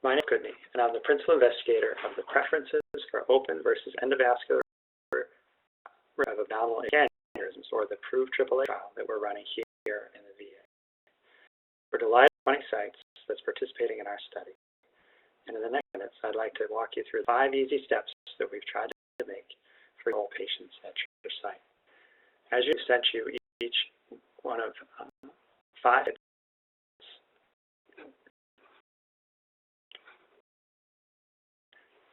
My name is Goodney, and I'm the principal investigator of the preferences for open versus endovascular of abdominal aneurysms, or the PROVE AAA trial that we're running here in the VA. We're delighted with 20 sites that's participating in our study. And in the next minutes, I'd like to walk you through 5 easy steps that we've tried to make for all patients at your site. As you sent you each one of 5.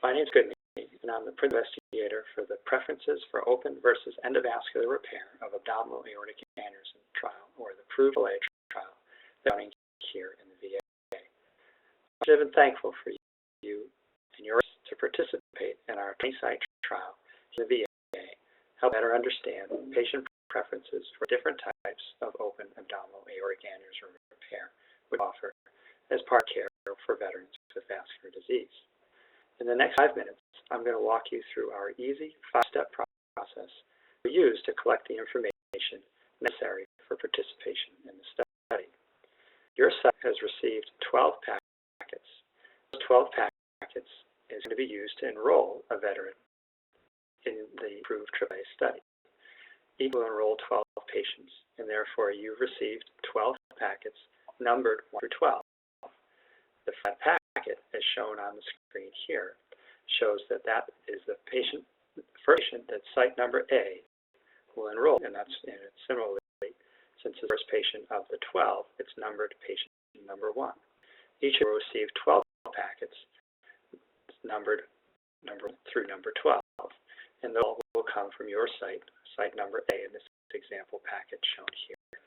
My name is Goodney, and I'm the principal investigator for the preferences for open versus endovascular repair of abdominal aortic aneurysm trial, or the PROVE AAA trial, that's running here in the VA. I'm thankful for you and yours to participate in our 20-site trial in the VA, help better understand patient preferences for different types of open abdominal aortic aneurysm repair we offer as part of care for veterans with vascular disease. In the next 5 minutes, I'm going to walk you through our easy 5-step process we use to collect the information necessary for participation in the study. Your site has received 12 packets. Those 12 packets is going to be used to enroll a veteran in the PROVE AAA study. Each will enroll 12 patients, and therefore you've received 12 packets numbered 1 through 12. The packet, as shown on the screen here, shows that that is the patient, first patient that site number A will enroll, and similarly, since it's the first patient of the 12, it's numbered patient number 1. Each will receive 12 packets numbered through number 12, and those will come from your site, site number A, in this example packet shown here.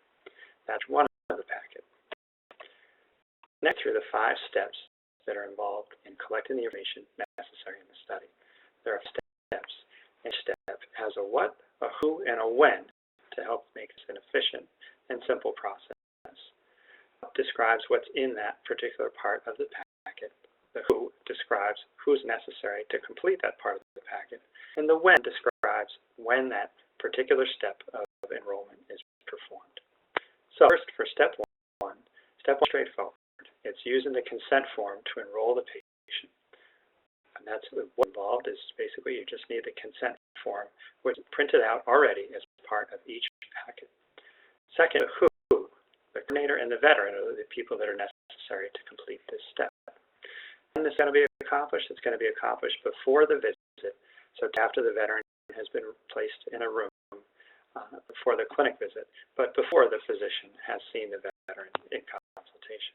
That's one of the packet. Next, through the 5 steps that are involved in collecting the information necessary in the study. There are steps. Each step has a what, a who, and a when to help make this an efficient and simple process. What describes what's in that particular part of the packet. The who describes who's necessary to complete that part of the packet. And the when describes when that particular step of enrollment is performed. So first, for step 1, step 1 is straightforward. It's using the consent form to enroll the patient. And that's what's involved is basically you just need the consent form, which is printed out already as part of each packet. Second, the who, the coordinator and the veteran are the people that are necessary to complete this step. And this is going to be accomplished. It's going to be accomplished before the visit, so after the veteran has been placed in a room for the clinic visit, but before the physician has seen the veteran in consultation.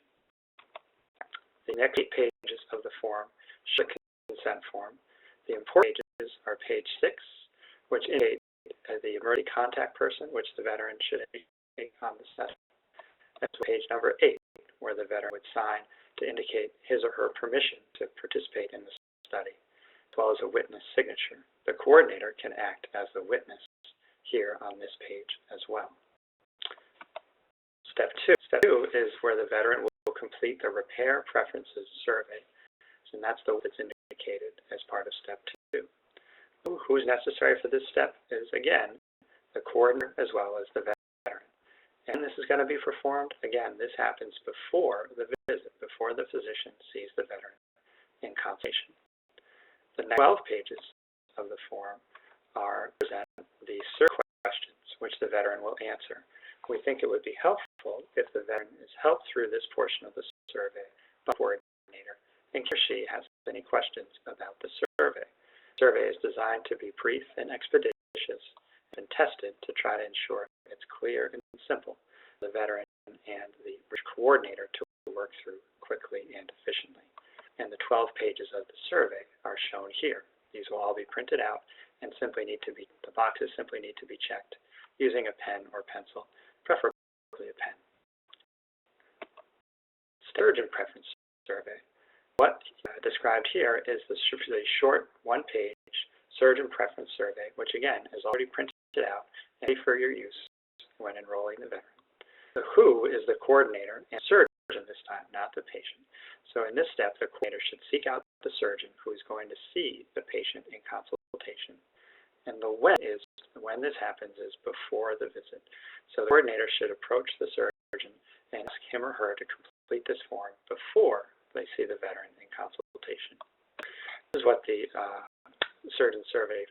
The next 8 pages of the form show the consent form. The important pages are page 6, which indicate the emergency contact person, which the veteran should indicate on the study. That's page number 8, where the veteran would sign to indicate his or her permission to participate in the study, as well as a witness signature. The coordinator can act as the witness here on this page as well. Step 2 is where the veteran will complete the repair preferences survey, and that's the one that's indicated as part of step 2. Who is necessary for this step is, again, the coordinator as well as the veteran. And this is going to be performed, again, this happens before the visit, before the physician sees the veteran in consultation. The next 12 pages of the form present the survey questions, which the veteran will answer. We think it would be helpful if the veteran is helped through this portion of the survey by the coordinator in case she has any questions about the survey. The survey is designed to be brief and expeditious and tested to try to ensure it's clear and simple for the veteran and the coordinator to work through quickly and efficiently. And the 12 pages of the survey are shown here. These will all be printed out and the boxes simply need to be checked using a pen or pencil, preferably a pen. Surgeon preference survey. What described here is the short 1-page surgeon preference survey, which again is already printed out and ready for your use when enrolling the veteran. The who is the coordinator and surgeon this time, not the patient. So in this step, the coordinator should seek out the surgeon who is going to see the patient in consultation. And the when this happens is before the visit. So the coordinator should approach the surgeon and ask him or her to complete this form before they see the veteran in consultation. This is what the surgeon survey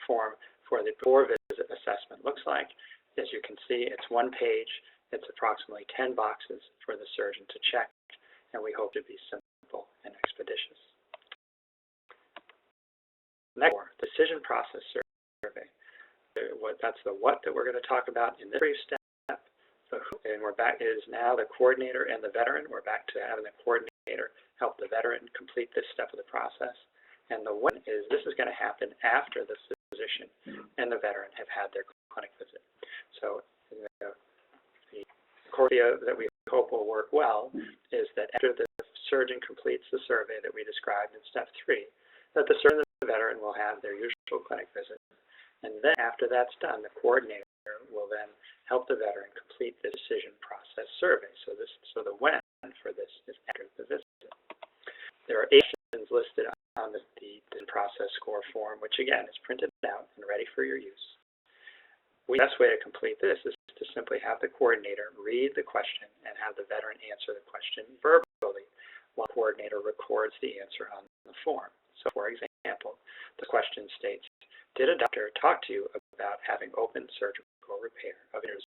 form for the before visit assessment looks like. As you can see, it's one page. It's approximately 10 boxes for the surgeon to check, and we hope to be simple and expeditious. Next, decision process survey. That's the what that we're going to talk about in this brief step. And we're back, it is now the coordinator and the veteran. We're back to having the coordinator help the veteran complete this step of the process. And the when is this is going to happen after the physician and the veteran have had their clinic visit. So the cordia that we hope will work well is that after the surgeon completes the survey that we described in step 3, that the surgeon and the veteran will have their usual clinic visit. And then after that's done, the coordinator will then help the veteran complete the decision process survey. So the when for this is after the visit. There are 8 options listed on the process score form, which again is printed out and ready for your use. The best way to complete this is to simply have the coordinator read the question and have the veteran answer the question verbally while the coordinator records the answer on the form. So for example, the question states, did a doctor talk to you about having open surgical repair of aneurysm?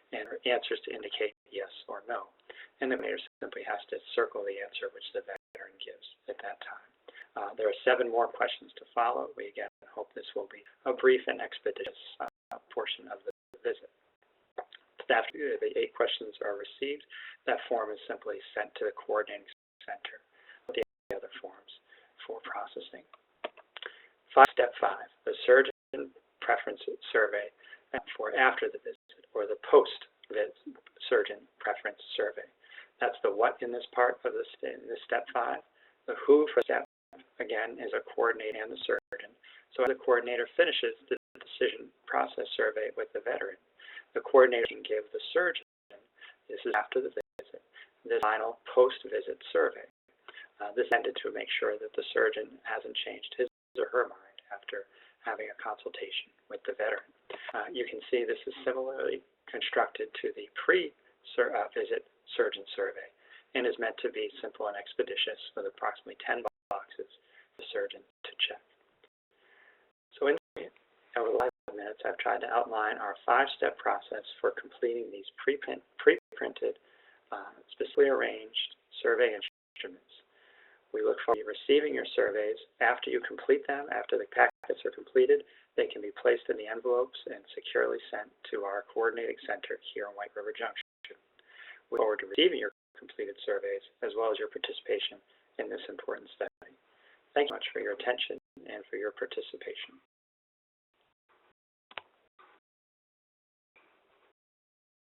And answers to indicate yes or no. And the coordinator simply has to circle the answer which the veteran gives at that time. There are 7 more questions to follow. We again hope this will be a brief and expeditious portion of the visit. After the 8 questions are received, that form is simply sent to the coordinating center with the other forms for processing. Step 5, the surgeon preference survey for after the visit, or the post-surgeon preference survey. That's the what in this part of this step 5. The who for step, again, is a coordinator and the surgeon. So as the coordinator finishes the decision process survey with the veteran, the coordinator can give the surgeon, this is after the visit, the final post-visit survey. This is intended to make sure that the surgeon hasn't changed his or her mind after having a consultation with the veteran. You can see this is similarly constructed to the pre-visit surgeon survey and is meant to be simple and expeditious with approximately 10 boxes for the surgeon to check. So over the last 5 minutes, I've tried to outline our 5-step process for completing these pre-printed, specifically arranged survey instruments. We look forward to receiving your surveys. After you complete them, after the packets are completed, they can be placed in the envelopes and securely sent to our coordinating center here in White River Junction. We look forward to receiving your completed surveys as well as your participation in this important study. Thank you much for your attention and for your participation.